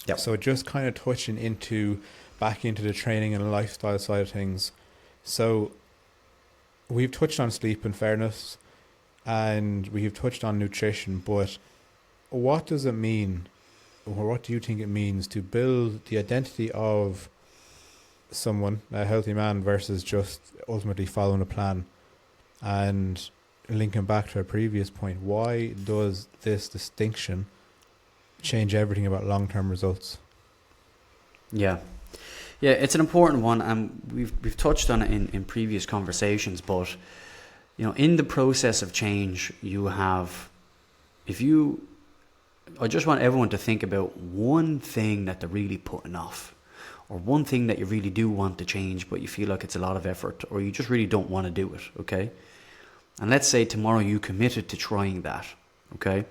Yep. So just kind of touching back into the training and lifestyle side of things. So we've touched on sleep, in fairness, and we've touched on nutrition, but what does it mean, or what do you think it means to build the identity of someone, a healthy man, versus just ultimately following a plan? And linking back to a previous point, why does this distinction change everything about long-term results? Yeah, it's an important one, and we've touched on it in previous conversations. But you know, in the process of change, I just want everyone to think about one thing that they're really putting off, or one thing that you really do want to change, but you feel like it's a lot of effort, or you just really don't want to do it. Okay. And let's say tomorrow you committed to trying that, okay?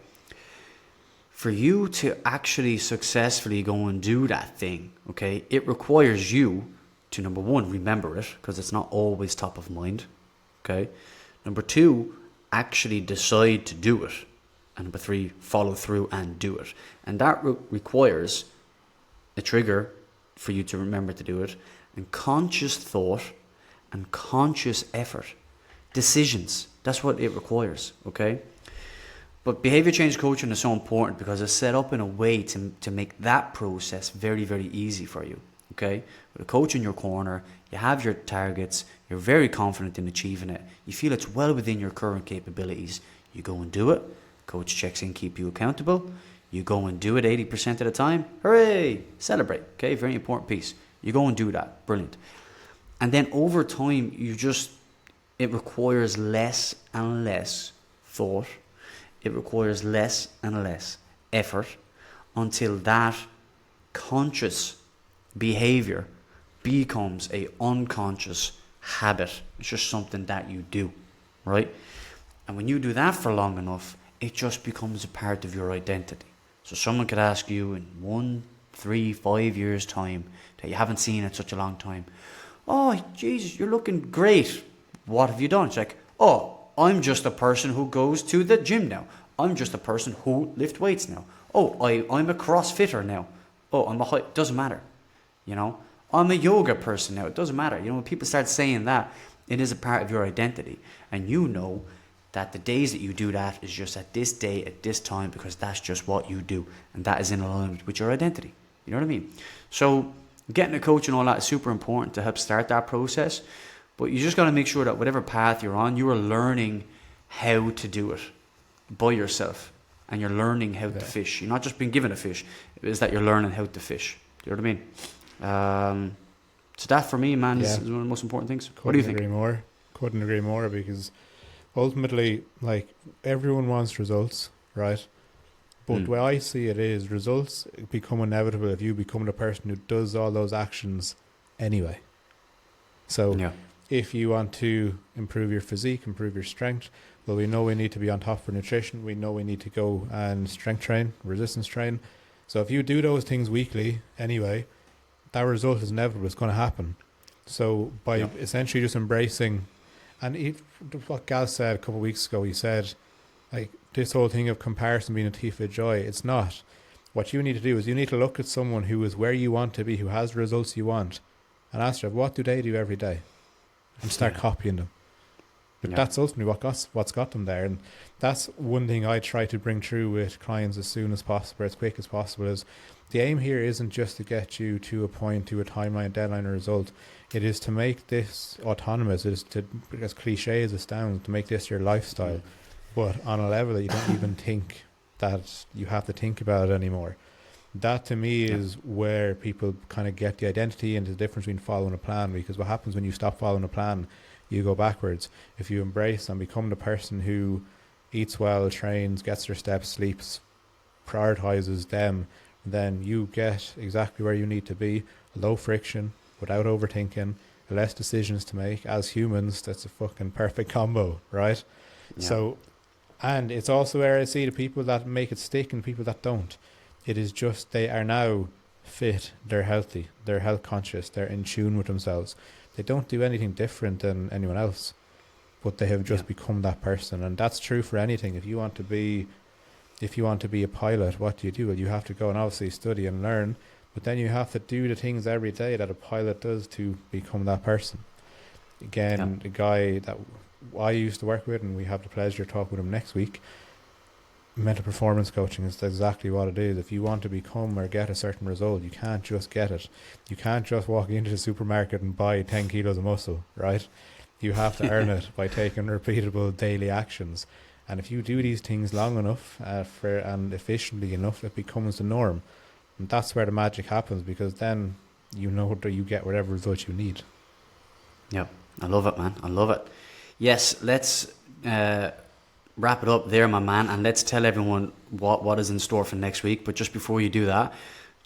For you to actually successfully go and do that thing, okay, it requires you to, number one, remember it, because it's not always top of mind, okay? Number two, actually decide to do it. And number three, follow through and do it. And that requires a trigger for you to remember to do it, and conscious thought and conscious effort. Decisions. That's what it requires, okay? But behavior change coaching is so important because it's set up in a way to make that process very, very easy for you, okay? With a coach in your corner, you have your targets, you're very confident in achieving it, you feel it's well within your current capabilities, you go and do it, coach checks in, keep you accountable, you go and do it 80% of the time, hooray, celebrate, okay? Very important piece. You go and do that, brilliant. And then over time, it requires less and less thought. It requires less and less effort until that conscious behavior becomes a unconscious habit. It's just something that you do, right? And when you do that for long enough, it just becomes a part of your identity. So someone could ask you in 1, 3, 5 years' time that you haven't seen in such a long time, "Oh, Jesus, you're looking great. What have you done?" It's like, "Oh, I'm just a person who goes to the gym now. I'm just a person who lifts weights now. Oh, I'm a CrossFitter now. Oh, doesn't matter. You know, I'm a yoga person now. It doesn't matter." You know, when people start saying that, it is a part of your identity. And you know that the days that you do that is just at this day, at this time, because that's just what you do. And that is in alignment with your identity. You know what I mean? So getting a coach and all that is super important to help start that process. But you just got to make sure that whatever path you're on, you are learning how to do it by yourself. And you're learning how to fish. You're not just being given a fish. It is that you're learning how to fish. Do you know what I mean? So that for me, man, is one of the most important things. What do you think? Couldn't agree more, because ultimately, like, everyone wants results, right? But the way I see it is results become inevitable if you become the person who does all those actions anyway. So if you want to improve your physique, improve your strength, well, we know we need to be on top for nutrition. We know we need to go and strength train, resistance train. So if you do those things weekly anyway, that result is inevitable. It's going to happen. So by essentially just embracing And what Gal said a couple of weeks ago, he said, like, this whole thing of comparison being a thief of joy, it's not. What you need to do is you need to look at someone who is where you want to be, who has the results you want, and ask them, what do they do every day? And start copying them. But that's ultimately what's got them there. And that's one thing I try to bring through with clients as soon as possible, as quick as possible, is the aim here isn't just to get you to a point, to a timeline, deadline, or result. It is to make this autonomous. It is to, as cliche as it sounds, to make this your lifestyle, but on a level that you don't even think that you have to think about it anymore. That to me is where people kind of get the identity and the difference between following a plan, because what happens when you stop following a plan, you go backwards. If you embrace and become the person who eats well, trains, gets their steps, sleeps, prioritizes them, then you get exactly where you need to be. Low friction, without overthinking, less decisions to make. As humans, that's a fucking perfect combo, right? Yeah. So, and it's also where I see the people that make it stick and people that don't. It is just they are now fit, they're healthy, they're health conscious, they're in tune with themselves. They don't do anything different than anyone else, but they have just become that person. And that's true for anything. If you want to be a pilot, what do? Well, you have to go and obviously study and learn, but then you have to do the things every day that a pilot does to become that person. Again, the guy that I used to work with, and we have the pleasure of talking with him next week, mental performance coaching is exactly what it is. If you want to become or get a certain result, you can't just get it. You can't just walk into the supermarket and buy 10 kilos of muscle, right? You have to earn it by taking repeatable daily actions. And if you do these things long enough and efficiently enough, it becomes the norm. And that's where the magic happens, because then you know that you get whatever result you need. Yep, I love it, man. I love it. Yes, let's wrap it up there, my man, and let's tell everyone what is in store for next week. But just before you do that,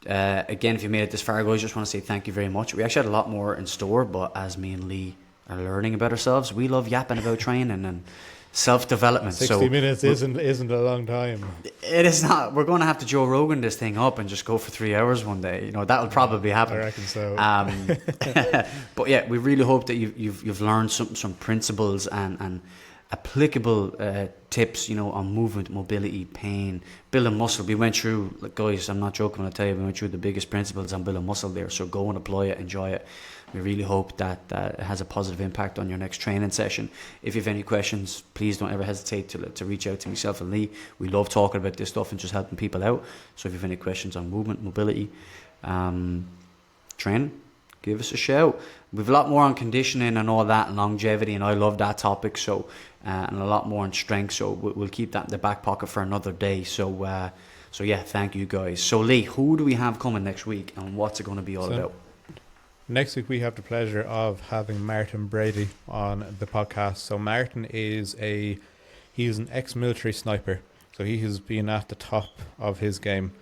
again, if you made it this far, guys, just want to say thank you very much. We actually had a lot more in store, but as me and Lee are learning about ourselves, we love yapping about training and self-development. 60 minutes isn't a long time. It is not. We're going to have to Joe Rogan this thing up and just go for 3 hours one day. You know, that'll probably happen. I reckon so. But yeah, we really hope that you've learned some principles and applicable tips, you know, on movement, mobility, pain, building muscle. We went through, like, guys, I'm not joking when I tell you, we went through the biggest principles on building muscle there. So go and apply it, enjoy it. We really hope that it has a positive impact on your next training session. If you have any questions, please don't ever hesitate to reach out to myself and Lee. We love talking about this stuff and just helping people out. So if you have any questions on movement, mobility, training, give us a shout. We've a lot more on conditioning and all that, and longevity, and I love that topic. So and a lot more on strength. So we'll keep that in the back pocket for another day. So yeah, thank you guys. So Lee, who do we have coming next week, and what's it going to be all about? Next week we have the pleasure of having Martin Brady on the podcast. So Martin he's an ex-military sniper. So he has been at the top of his game.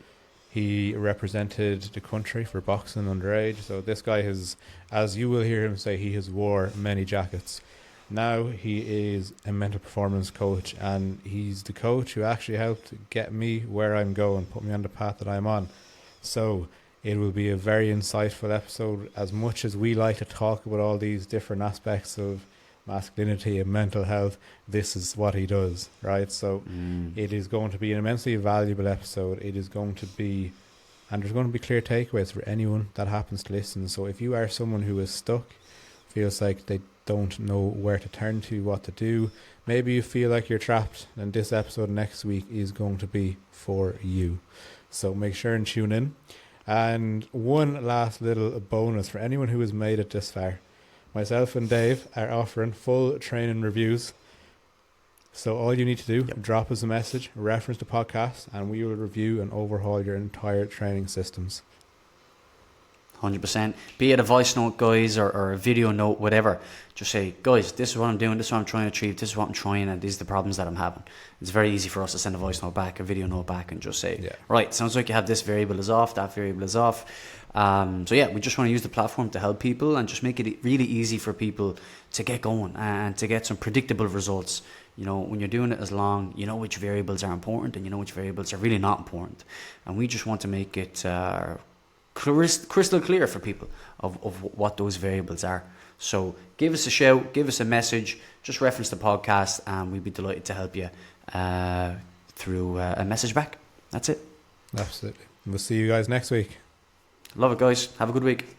He represented the country for boxing underage. So this guy has, as you will hear him say, he has wore many jackets. Now he is a mental performance coach, and he's the coach who actually helped get me where I'm going, put me on the path that I'm on. So it will be a very insightful episode. As much as we like to talk about all these different aspects of masculinity and mental health, this is what he does, right? So it is going to be an immensely valuable episode. It is going to be, and there's going to be clear takeaways for anyone that happens to listen. So if you are someone who is stuck, feels like they don't know where to turn to, what to do, maybe you feel like you're trapped, then this episode next week is going to be for you. So make sure and tune in. And one last little bonus for anyone who has made it this far. Myself and Dave are offering full training reviews. So all you need to do, drop us a message, reference the podcast, and we will review and overhaul your entire training systems. 100%. Be it a voice note, guys, or a video note, whatever. Just say, guys, this is what I'm doing, this is what I'm trying to achieve, this is what I'm trying, and these are the problems that I'm having. It's very easy for us to send a voice note back, a video note back, and just say, right, sounds like you have this variable is off, that variable is off. So yeah, we just want to use the platform to help people and just make it really easy for people to get going and to get some predictable results. You know, when you're doing it as long, you know which variables are important and you know which variables are really not important. And we just want to make it crystal clear for people of what those variables are. So give us a shout, give us a message, just reference the podcast, and we'd be delighted to help you through a message back. That's it. Absolutely. We'll see you guys next week. Love it, guys. Have a good week.